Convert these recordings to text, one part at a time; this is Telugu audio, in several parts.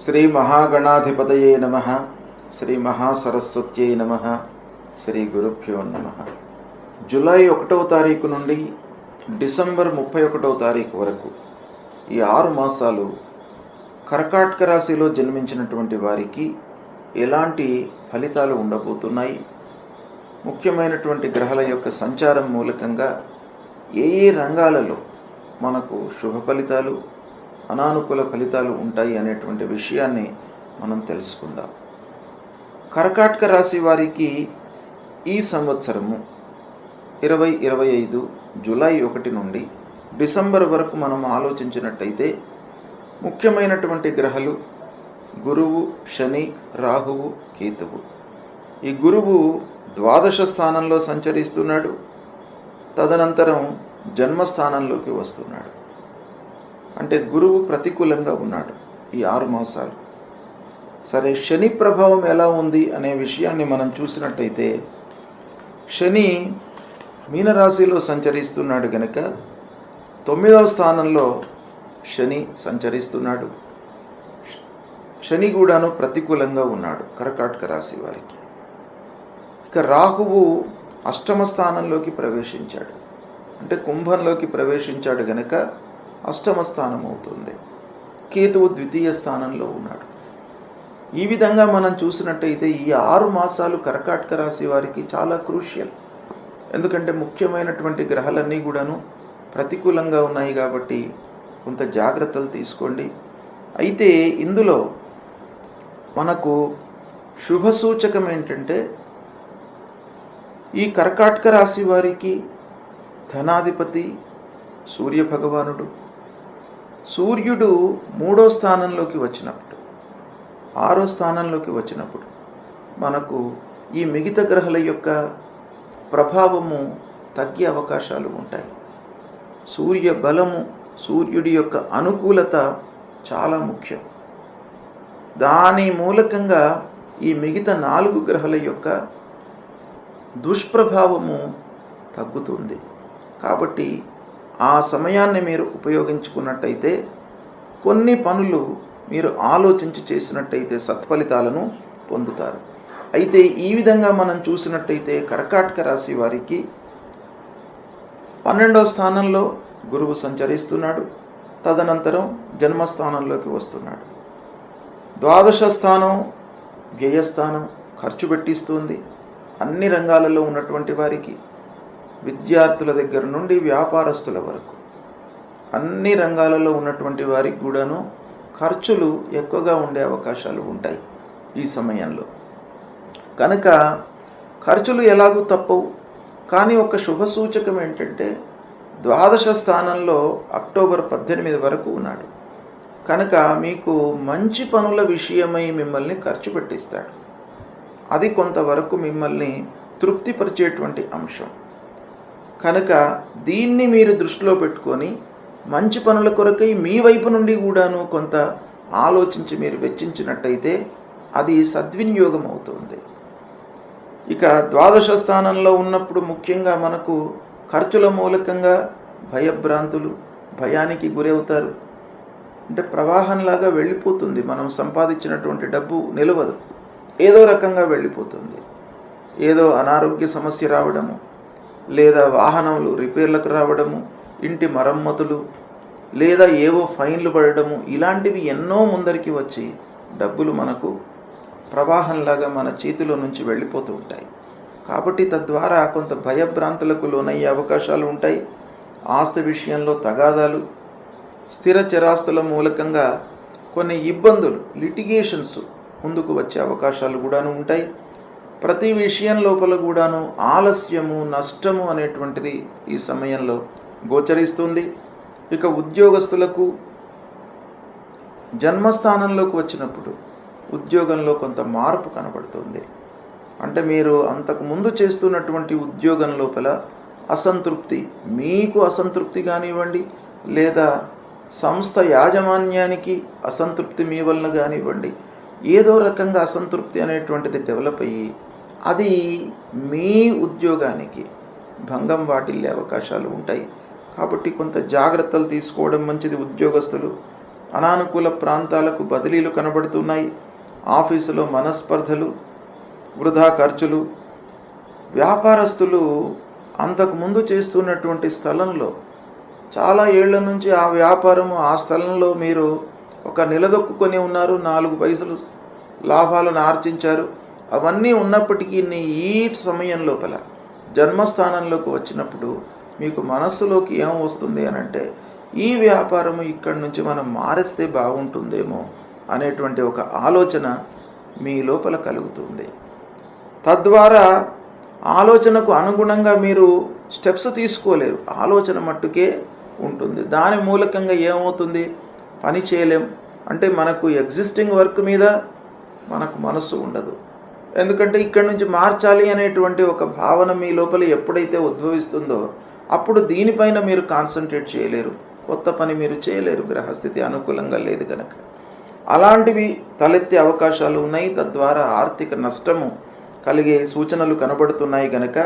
శ్రీ మహాగణాధిపతయే నమః. శ్రీ మహాసరస్వత్యై నమః. శ్రీ గురుభ్యో నమః. జూలై 1వ తారీఖు నుండి డిసెంబర్ 31వ తారీఖు వరకు ఈ 6 మాసాలు కర్కాటక రాశిలో జన్మించినటువంటి వారికి ఎలాంటి ఫలితాలు ఉండబోతున్నాయి, ముఖ్యమైనటువంటి గ్రహాల యొక్క సంచారం మూలకంగా ఏ రంగాలలో మనకు శుభ ఫలితాలు, అనానుకూల ఫలితాలు ఉంటాయి అనేటువంటి విషయాన్ని మనం తెలుసుకుందాం. కర్కాటక రాశి వారికి ఈ సంవత్సరము 2025 జూలై 1 నుండి డిసెంబర్ వరకు మనం ఆలోచించినట్టయితే ముఖ్యమైనటువంటి గ్రహాలు గురువు, శని, రాహువు, కేతువు. ఈ గురువు ద్వాదశ స్థానంలో సంచరిస్తున్నాడు, తదనంతరం జన్మస్థానంలోకి వస్తున్నాడు. అంటే గురువు ప్రతికూలంగా ఉన్నాడు ఈ 6 మాసాలు. సరే, శని ప్రభావం ఎలా ఉంది అనే విషయాన్ని మనం చూసినట్టయితే శని మీనరాశిలో సంచరిస్తున్నాడు గనక 9వ స్థానంలో శని సంచరిస్తున్నాడు. శని కూడాను ప్రతికూలంగా ఉన్నాడు కర్కాటక రాశి వారికి. ఇక రాహువు 8వ స్థానంలోకి ప్రవేశించాడు, అంటే కుంభంలోకి ప్రవేశించాడు గనక 8వ స్థానం అవుతుంది. కేతువు 2వ స్థానంలో ఉన్నాడు. ఈ విధంగా మనం చూసినట్టయితే ఈ 6 మాసాలు కర్కాటక రాశి వారికి చాలా క్రూషియల్. ఎందుకంటే ముఖ్యమైనటువంటి గ్రహాలన్నీ కూడాను ప్రతికూలంగా ఉన్నాయి కాబట్టి కొంత జాగ్రత్తలు తీసుకోండి. అయితే ఇందులో మనకు శుభ సూచకం ఏంటంటే ఈ కర్కాటక రాశి వారికి ధనాధిపతి సూర్య భగవానుడు. సూర్యుడు 3వ స్థానంలోకి వచ్చినప్పుడు, 6వ స్థానంలోకి వచ్చినప్పుడు మనకు ఈ మిగతా గ్రహాల యొక్క ప్రభావము తగ్గే అవకాశాలు ఉంటాయి. సూర్య బలము, సూర్యుడి యొక్క అనుకూలత చాలా ముఖ్యం. దాని మూలకంగా ఈ మిగతా 4 గ్రహాల యొక్క దుష్ప్రభావము తగ్గుతుంది. కాబట్టి ఆ సమయాన్ని మీరు ఉపయోగించుకున్నట్టయితే, కొన్ని పనులు మీరు ఆలోచించి చేసినట్టయితే సత్ఫలితాలను పొందుతారు. అయితే ఈ విధంగా మనం చూసినట్టయితే కర్కాటక రాశి వారికి 12వ స్థానంలో గురువు సంచరిస్తున్నాడు, తదనంతరం జన్మస్థానంలోకి వస్తున్నాడు. ద్వాదశ స్థానం వ్యయస్థానం, ఖర్చు పెట్టిస్తుంది. అన్ని రంగాలలో ఉన్నటువంటి వారికి, విద్యార్థుల దగ్గర నుండి వ్యాపారస్తుల వరకు అన్ని రంగాలలో ఉన్నటువంటి వారికి కూడాను ఖర్చులు ఎక్కువగా ఉండే అవకాశాలు ఉంటాయి ఈ సమయంలో. కనుక ఖర్చులు ఎలాగూ తప్పవు. కానీ ఒక శుభ సూచకం ఏంటంటే ద్వాదశ స్థానంలో అక్టోబర్ 18 వరకు ఉన్నాడు కనుక మీకు మంచి పనుల విషయమై మిమ్మల్ని ఖర్చు పెట్టిస్తాడు. అది కొంతవరకు మిమ్మల్ని తృప్తిపరిచేటువంటి అంశం. కనుక దీన్ని మీరు దృష్టిలో పెట్టుకొని మంచి పనుల కొరకై మీ వైపు నుండి కూడాను కొంత ఆలోచించి మీరు వెచ్చించినట్టయితే అది సద్వినియోగం అవుతుంది. ఇక ద్వాదశ స్థానంలో ఉన్నప్పుడు ముఖ్యంగా మనకు ఖర్చుల మూలకంగా భయభ్రాంతులు, భయానికి గురవుతారు. అంటే ప్రవాహంలాగా వెళ్ళిపోతుంది. మనం సంపాదించినటువంటి డబ్బు నిలవదు, ఏదో రకంగా వెళ్ళిపోతుంది. ఏదో అనారోగ్య సమస్య రావడము, లేదా వాహనములు రిపేర్లకు రావడము, ఇంటి మరమ్మతులు, లేదా ఏవో ఫైన్లు పడడము, ఇలాంటివి ఎన్నో ముందరికి వచ్చి డబ్బులు మనకు ప్రవాహంలాగా మన చేతిలో నుంచి వెళ్ళిపోతూ ఉంటాయి. కాబట్టి తద్వారా కొంత భయభ్రాంతులకు లోనయ్యే అవకాశాలు ఉంటాయి. ఆస్తి విషయంలో తగాదాలు, స్థిర చరాస్తుల మూలకంగా కొన్ని ఇబ్బందులు, లిటిగేషన్స్ ముందుకు వచ్చే అవకాశాలు కూడాను ఉంటాయి. ప్రతి విషయం లోపల కూడాను ఆలస్యము, నష్టము అనేటువంటిది ఈ సమయంలో గోచరిస్తుంది. ఇక ఉద్యోగస్తులకు జన్మస్థానంలోకి వచ్చినప్పుడు ఉద్యోగంలో కొంత మార్పు కనబడుతుంది. అంటే మీరు అంతకు ముందు చేస్తున్నటువంటి ఉద్యోగం లోపల అసంతృప్తి, మీకు అసంతృప్తి కానివ్వండి, లేదా సంస్థ యాజమాన్యానికి అసంతృప్తి మీ వలన కానివ్వండి, ఏదో రకంగా అసంతృప్తి అనేటువంటిది డెవలప్ అయ్యి అది మీ ఉద్యోగానికి భంగం వాటిల్లే అవకాశాలు ఉంటాయి. కాబట్టి కొంత జాగ్రత్తలు తీసుకోవడం మంచిది ఉద్యోగస్తులు. అనానుకూల ప్రాంతాలకు బదిలీలు కనబడుతున్నాయి. ఆఫీసులో మనస్పర్ధలు, వృధా ఖర్చులు. వ్యాపారస్తులు అంతకుముందు చేస్తున్నటువంటి స్థలంలో చాలా ఏళ్ల నుంచి ఆ వ్యాపారము, ఆ స్థలంలో మీరు ఒక నిలదొక్కుని ఉన్నారు, 4 పైసలు లాభాలను ఆర్జించారు. అవన్నీ ఉన్నప్పటికీ ఈ సమయం లోపల జన్మస్థానంలోకి వచ్చినప్పుడు మీకు మనస్సులోకి ఏం వస్తుంది అని అంటే, ఈ వ్యాపారము ఇక్కడి నుంచి మనం మారేస్తే బాగుంటుందేమో అనేటువంటి ఒక ఆలోచన మీ లోపల కలుగుతుంది. తద్వారా ఆలోచనకు అనుగుణంగా మీరు స్టెప్స్ తీసుకోలేరు, ఆలోచన మట్టుకే ఉంటుంది. దాని మూలకంగా ఏమవుతుంది, పని చేయలేం. అంటే మనకు ఎగ్జిస్టింగ్ వర్క్ మీద మనకు మనస్సు ఉండదు. ఎందుకంటే ఇక్కడి నుంచి మార్చాలి అనేటువంటి ఒక భావన మీ లోపల ఎప్పుడైతే ఉద్భవిస్తుందో అప్పుడు దీనిపైన మీరు కాన్సన్ట్రేట్ చేయలేరు, కొత్త పని మీరు చేయలేరు, గ్రహస్థితి అనుకూలంగా లేదు కనుక. అలాంటివి తలెత్తే అవకాశాలు ఉన్నాయి. తద్వారా ఆర్థిక నష్టము కలిగే సూచనలు కనబడుతున్నాయి కనుక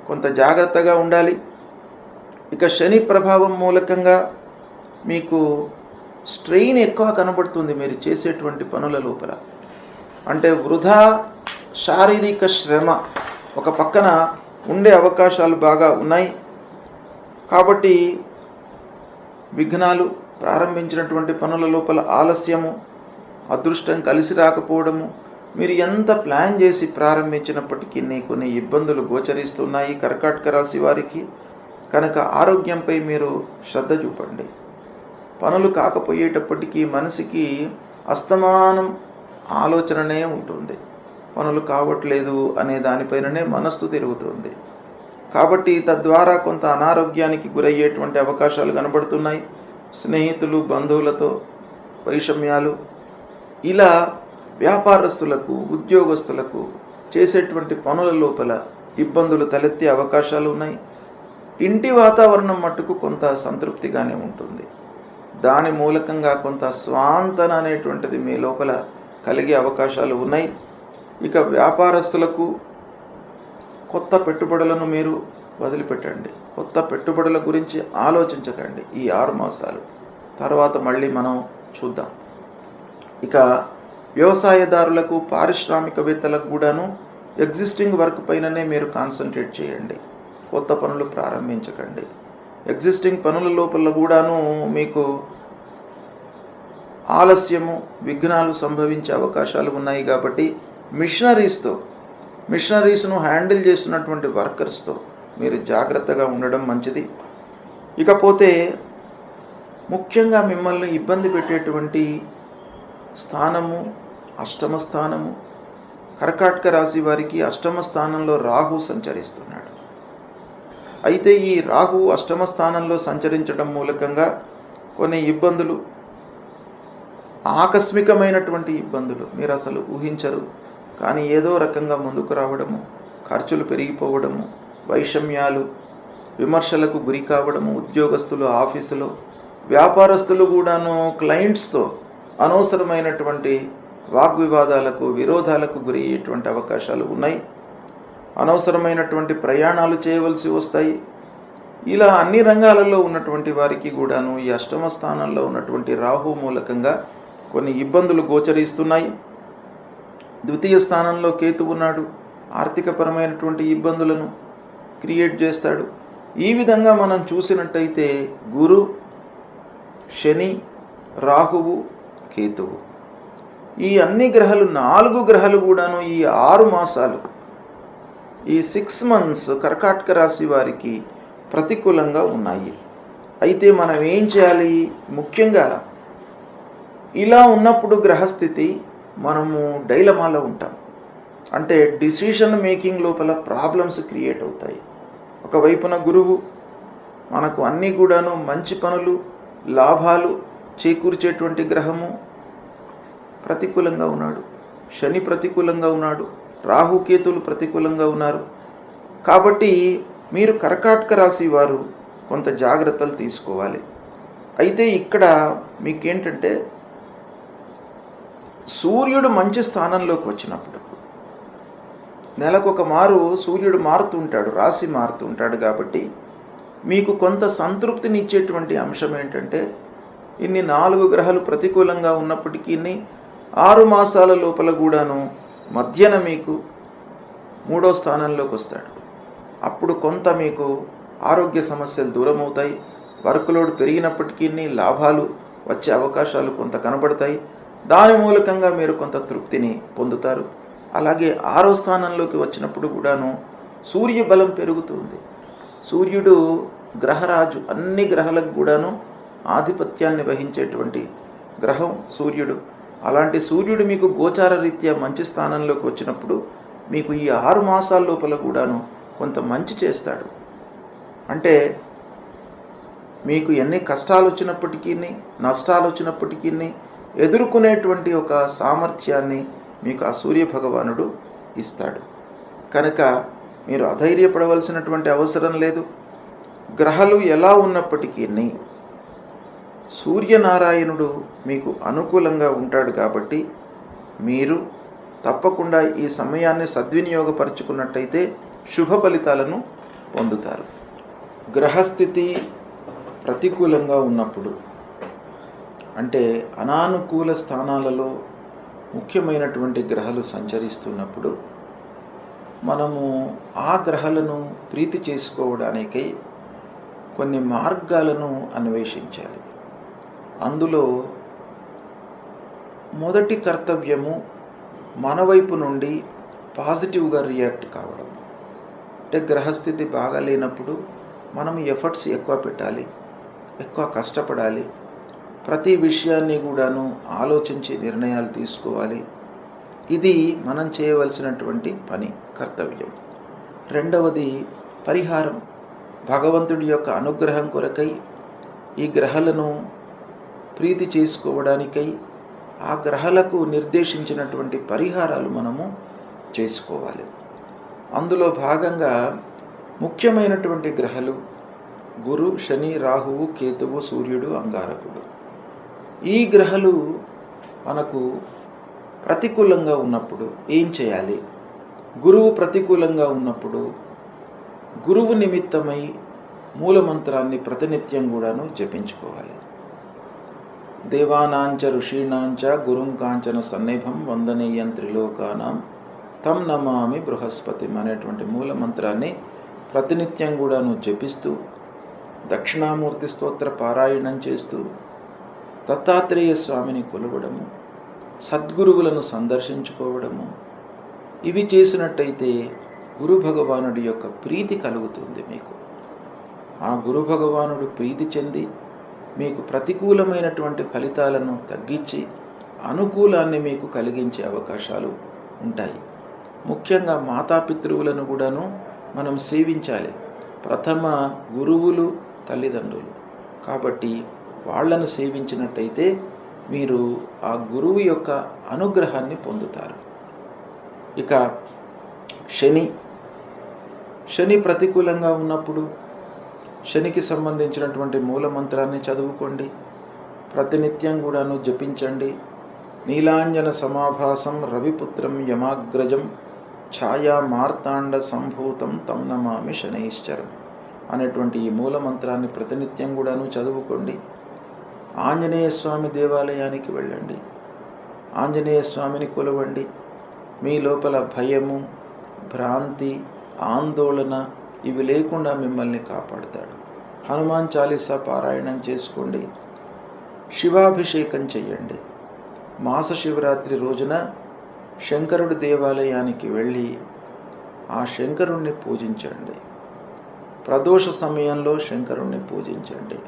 కొంత జాగ్రత్తగా ఉండాలి. ఇక శని ప్రభావం మూలకంగా మీకు స్ట్రెయిన్ ఎక్కువ కనబడుతుంది మీరు చేసేటువంటి పనుల లోపల. అంటే వృధా శారీరక శ్రమ ఒక పక్కన ఉండే అవకాశాలు బాగా ఉన్నాయి. కాబట్టి విఘ్నాలు, ప్రారంభించినటువంటి పనుల లోపల ఆలస్యము, అదృష్టం కలిసి రాకపోవడము, మీరు ఎంత ప్లాన్ చేసి ప్రారంభించినప్పటికీ కొన్ని ఇబ్బందులు గోచరిస్తున్నాయి కర్కాటక రాశి వారికి. కనుక ఆరోగ్యంపై మీరు శ్రద్ధ చూపండి. పనులు కాకపోయేటప్పటికీ మనసుకి అస్తమానం ఆలోచననే ఉంటుంది, పనులు కావట్లేదు అనే దానిపైననే మనస్సు తిరుగుతుంది. కాబట్టి తద్వారా కొంత అనారోగ్యానికి గురయ్యేటువంటి అవకాశాలు కనబడుతున్నాయి. స్నేహితులు, బంధువులతో వైషమ్యాలు, ఇలా వ్యాపారస్తులకు, ఉద్యోగస్తులకు చేసేటువంటి పనుల లోపల ఇబ్బందులు తలెత్తే అవకాశాలు ఉన్నాయి. ఇంటి వాతావరణం మట్టుకు కొంత సంతృప్తిగానే ఉంటుంది. దాని మూలకంగా కొంత స్వాంతన అనేటువంటిది మీ లోపల కలిగే అవకాశాలు ఉన్నాయి. ఇక వ్యాపారస్తులకు కొత్త పెట్టుబడులను మీరు వదిలిపెట్టండి. కొత్త పెట్టుబడుల గురించి ఆలోచించకండి ఈ 6 మాసాలు. తర్వాత మళ్ళీ మనం చూద్దాం. ఇక వ్యవసాయదారులకు, పారిశ్రామికవేత్తలకు కూడాను ఎగ్జిస్టింగ్ వర్క్ పైననే మీరు కాన్సన్ట్రేట్ చేయండి, కొత్త పనులు ప్రారంభించకండి. ఎగ్జిస్టింగ్ పనుల లోపల కూడాను మీకు ఆలస్యము, విఘ్నాలు సంభవించే అవకాశాలు ఉన్నాయి. కాబట్టి మిషనరీస్ను హ్యాండిల్ చేస్తున్నటువంటి వర్కర్స్తో మీరు జాగ్రత్తగా ఉండడం మంచిది. ఇకపోతే ముఖ్యంగా మిమ్మల్ని ఇబ్బంది పెట్టేటువంటి స్థానము అష్టమ స్థానము. కర్కాటక రాశి వారికి అష్టమ స్థానంలో రాహు సంచరిస్తున్నాడు. అయితే ఈ రాహు అష్టమ స్థానంలో సంచరించడం మూలకంగా కొన్ని ఇబ్బందులు, ఆకస్మికమైనటువంటి ఇబ్బందులు మీరు అసలు ఊహించరు, కానీ ఏదో రకంగా ముందుకు రావడము, ఖర్చులు పెరిగిపోవడము, వైషమ్యాలు, విమర్శలకు గురి కావడము, ఉద్యోగస్తులు ఆఫీసులో, వ్యాపారస్తులు కూడాను క్లయింట్స్తో అనవసరమైనటువంటి వాగ్వివాదాలకు, విరోధాలకు గురి అయ్యేటువంటి అవకాశాలు ఉన్నాయి. అనవసరమైనటువంటి ప్రయాణాలు చేయవలసి వస్తాయి. ఇలా అన్ని రంగాలలో ఉన్నటువంటి వారికి కూడాను ఈ అష్టమ స్థానంలో ఉన్నటువంటి రాహు మూలకంగా కొన్ని ఇబ్బందులు గోచరిస్తున్నాయి. ద్వితీయ స్థానంలో కేతు ఉన్నాడు, ఆర్థికపరమైనటువంటి ఇబ్బందులను క్రియేట్ చేస్తాడు. ఈ విధంగా మనం చూసినట్టయితే గురు, శని, రాహువు, కేతువు, ఈ అన్ని గ్రహాలు, 4 గ్రహాలు కూడాను ఈ 6 మాసాలు, ఈ 6 months కర్కాటక రాశి వారికి ప్రతికూలంగా ఉన్నాయి. అయితే మనం ఏం చేయాలి? ముఖ్యంగా ఇలా ఉన్నప్పుడు గ్రహస్థితి మనము డైలమాలో ఉంటాం. అంటే డిసిషన్ మేకింగ్ లోపల ప్రాబ్లమ్స్ క్రియేట్ అవుతాయి. ఒకవైపున గురువు మనకు అన్నీ కూడాను మంచి పనులు, లాభాలు చేకూర్చేటువంటి గ్రహము ప్రతికూలంగా ఉన్నాడు, శని ప్రతికూలంగా ఉన్నాడు, రాహుకేతులు ప్రతికూలంగా ఉన్నారు. కాబట్టి మీరు కర్కాటక రాశి వారు కొంత జాగ్రత్తలు తీసుకోవాలి. అయితే ఇక్కడ మీకేంటంటే సూర్యుడు మంచి స్థానంలోకి వచ్చినప్పుడు, నెలకొక మారు సూర్యుడు మారుతుంటాడు, రాశి మారుతుంటాడు. కాబట్టి మీకు కొంత సంతృప్తినిచ్చేటువంటి అంశం ఏంటంటే ఇన్ని 4 గ్రహాలు ప్రతికూలంగా ఉన్నప్పటికీ 6 మాసాల లోపల కూడాను మధ్యన మీకు 3వ స్థానంలోకి వస్తాడు. అప్పుడు కొంత మీకు ఆరోగ్య సమస్యలు దూరం అవుతాయి. వర్క్ లోడ్ పెరిగినప్పటికీ లాభాలు వచ్చే అవకాశాలు కొంత కనబడతాయి. దాని మూలకంగా మీరు కొంత తృప్తిని పొందుతారు. అలాగే 6వ స్థానంలోకి వచ్చినప్పుడు కూడాను సూర్య బలం పెరుగుతుంది. సూర్యుడు గ్రహరాజు, అన్ని గ్రహాలకు కూడాను ఆధిపత్యాన్ని వహించేటువంటి గ్రహం సూర్యుడు. అలాంటి సూర్యుడు మీకు గోచార రీత్యా మంచి స్థానంలోకి వచ్చినప్పుడు మీకు ఈ 6 మాసాల లోపల కూడాను కొంత మంచి చేస్తాడు. అంటే మీకు ఎన్ని కష్టాలు వచ్చినప్పటికీ, నష్టాలు వచ్చినప్పటికీ ఎదుర్కొనేటువంటి ఒక సామర్థ్యాన్ని మీకు ఆ సూర్య భగవానుడు ఇస్తాడు. కనుక మీరు అధైర్యపడవలసినటువంటి అవసరం లేదు. గ్రహాలు ఎలా ఉన్నప్పటికీ సూర్యనారాయణుడు మీకు అనుకూలంగా ఉంటాడు కాబట్టి మీరు తప్పకుండా ఈ సమయాన్ని సద్వినియోగపరుచుకున్నట్టయితే శుభ ఫలితాలను పొందుతారు. గ్రహస్థితి ప్రతికూలంగా ఉన్నప్పుడు, అంటే అనానుకూల స్థానాలలో ముఖ్యమైనటువంటి గ్రహాలు సంచరిస్తున్నప్పుడు మనము ఆ గ్రహాలను ప్రీతి చేసుకోవడానికై కొన్ని మార్గాలను అన్వేషించాలి. అందులో మొదటి కర్తవ్యము మన వైపు నుండి పాజిటివ్గా రియాక్ట్ కావడం. అంటే గ్రహస్థితి బాగా లేనప్పుడు మనం ఎఫర్ట్స్ ఎక్కువ పెట్టాలి, ఎక్కువ కష్టపడాలి, ప్రతి విషయాన్ని కూడాను ఆలోచించి నిర్ణయాలు తీసుకోవాలి. ఇది మనం చేయవలసినటువంటి పని, కర్తవ్యం. రెండవది పరిహారం. భగవంతుడి యొక్క అనుగ్రహం కొరకై ఈ గ్రహాలను ప్రీతి చేసుకోవడానికై ఆ గ్రహాలకు నిర్దేశించినటువంటి పరిహారాలు మనము చేసుకోవాలి. అందులో భాగంగా ముఖ్యమైనటువంటి గ్రహాలు గురు, శని, రాహువు, కేతువు, సూర్యుడు, అంగారకుడు. ఈ గ్రహాలు మనకు ప్రతికూలంగా ఉన్నప్పుడు ఏం చేయాలి? గురువు ప్రతికూలంగా ఉన్నప్పుడు గురువు నిమిత్తమై మూలమంత్రాన్ని ప్రతినిత్యం కూడాను జపించుకోవాలి. దేవానాంచ ఋషీణాంచ గురుం కాంచన సన్నిభం వందనీయం త్రిలోకానాం తం నమామి బృహస్పతి అనేటువంటి మూలమంత్రాన్ని ప్రతినిత్యం కూడాను జపిస్తూ దక్షిణామూర్తి స్తోత్ర పారాయణం చేస్తూ దత్తాత్రేయ స్వామిని కొలవడము, సద్గురువులను సందర్శించుకోవడము, ఇవి చేసినట్టయితే గురు భగవానుడి యొక్క ప్రీతి కలుగుతుంది మీకు. ఆ గురు భగవానుడు ప్రీతి చెంది మీకు ప్రతికూలమైనటువంటి ఫలితాలను తగ్గించి అనుకూలాన్ని మీకు కలిగించే అవకాశాలు ఉంటాయి. ముఖ్యంగా మాతాపితృవులను కూడాను మనం సేవించాలి. ప్రథమ గురువులు తల్లిదండ్రులు కాబట్టి వాళ్లను సేవించినట్టయితే మీరు ఆ గురువు యొక్క అనుగ్రహాన్ని పొందుతారు. ఇక శని ప్రతికూలంగా ఉన్నప్పుడు శనికి సంబంధించినటువంటి మూలమంత్రాన్ని చదువుకోండి, ప్రతినిత్యం కూడాను జపించండి. నీలాంజన సమాభాసం రవిపుత్రం యమాగ్రజం ఛాయా మార్తాండ సంభూతం తం నమామి శనైశ్చరం అనేటువంటి ఈ మూలమంత్రాన్ని ప్రతినిత్యం కూడాను చదువుకోండి. ఆంజనేయ స్వామి దేవాలయానికి వెళ్ళండి, ఆంజనేయ స్వామిని కొలవండి. మీ లోపల భయము, భ్రాంతి, ఆందోళన ఇవి లేకుండా మిమ్మల్ని కాపాడుతాడు. హనుమాన్ చాలీసా పారాయణం చేసుకోండి, శివాభిషేకం చెయ్యండి. మాస శివరాత్రి రోజున శంకరుడి దేవాలయానికి వెళ్ళి ఆ శంకరుణ్ణి పూజించండి. ప్రదోష సమయంలో శంకరుణ్ణి పూజించండి.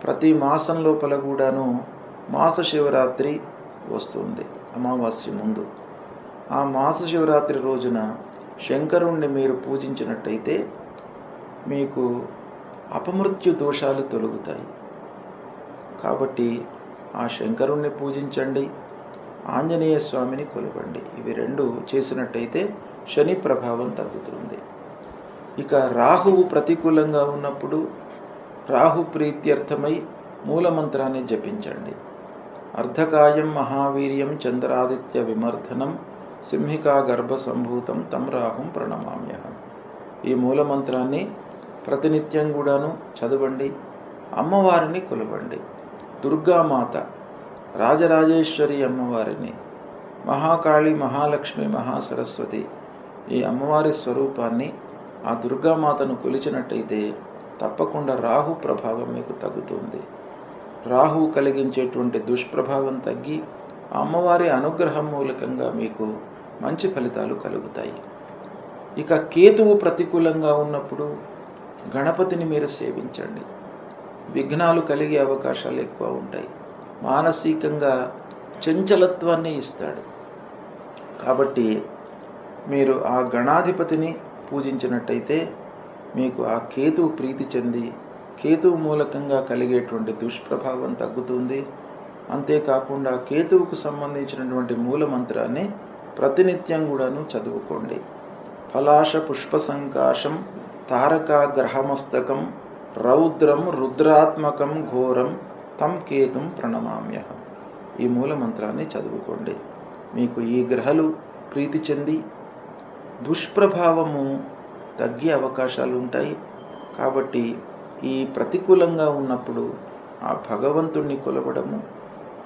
ప్రతి మాసం లోపల కూడాను మాస శివరాత్రి వస్తుంది, అమావాస్య ముందు. ఆ మాస శివరాత్రి రోజున శంకరుణ్ణి మీరు పూజించినట్టయితే మీకు అపమృత్యు దోషాలు తొలగుతాయి. కాబట్టి ఆ శంకరుణ్ణి పూజించండి, ఆంజనేయ స్వామిని కొలవండి. ఇవి రెండు చేసినట్టయితే శని ప్రభావం తగ్గుతుంది. ఇక రాహువు ప్రతికూలంగా ఉన్నప్పుడు రాహు ప్రీత్యర్థమై మూలమంత్రాన్ని జపించండి. అర్ధకాయం మహావీర్యం చంద్రాదిత్య విమర్ధనం సింహికా గర్భ సంభూతం తం రాహుం ప్రణమామ్యహం. ఈ మూలమంత్రాన్ని ప్రతినిత్యం కూడాను చదవండి. అమ్మవారిని కొలవండి. దుర్గామాత, రాజరాజేశ్వరి అమ్మవారిని, మహాకాళి, మహాలక్ష్మి, మహాసరస్వతి ఈ అమ్మవారి స్వరూపాన్ని, ఆ దుర్గామాతను కొలిచినట్టయితే తప్పకుండా రాహు ప్రభావం మీకు తగ్గుతుంది. రాహువు కలిగించేటువంటి దుష్ప్రభావం తగ్గి ఆ అమ్మవారి అనుగ్రహం మూలకంగా మీకు మంచి ఫలితాలు కలుగుతాయి. ఇక కేతువు ప్రతికూలంగా ఉన్నప్పుడు గణపతిని మీరు సేవించండి. విఘ్నాలు కలిగే అవకాశాలు ఎక్కువ ఉంటాయి. మానసికంగా చంచలత్వాన్ని ఇస్తాడు. కాబట్టి మీరు ఆ గణాధిపతిని పూజించినట్టయితే మీకు ఆ కేతువు ప్రీతి చెంది కేతువు మూలకంగా కలిగేటువంటి దుష్ప్రభావం తగ్గుతుంది. అంతేకాకుండా కేతువుకు సంబంధించినటువంటి మూల మంత్రాన్ని ప్రతినిత్యం కూడాను చదువుకోండి. ఫలాశ పుష్ప సంకాశం తారకా గ్రహమస్తకం రౌద్రం రుద్రాత్మకం ఘోరం తం కేతుం ప్రణమామ్యహం. ఈ మూల మంత్రాన్ని చదువుకోండి. మీకు ఈ గ్రహాలు ప్రీతి చెంది దుష్ప్రభావము తగ్గే అవకాశాలు ఉంటాయి. కాబట్టి ఈ ప్రతికూలంగా ఉన్నప్పుడు ఆ భగవంతుణ్ణి కొలవడము,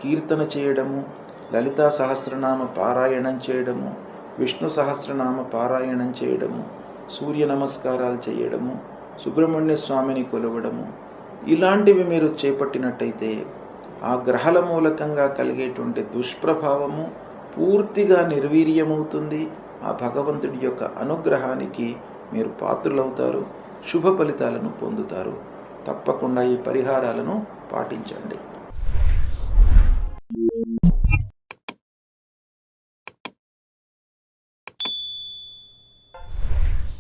కీర్తన చేయడము, లలితా సహస్రనామ పారాయణం చేయడము, విష్ణు సహస్రనామ పారాయణం చేయడము, సూర్య నమస్కారాలు చేయడము, సుబ్రహ్మణ్య స్వామిని కొలవడము, ఇలాంటివి మీరు చేపట్టినట్టయితే ఆ గ్రహాల మూలకంగా కలిగేటువంటి దుష్ప్రభావము పూర్తిగా నిర్వీర్యమవుతుంది. ఆ భగవంతుడి యొక్క అనుగ్రహానికి మీరు పాత్రులవుతారు, శుభ ఫలితాలను పొందుతారు. తప్పకుండా ఈ పరిహారాలను పాటించండి.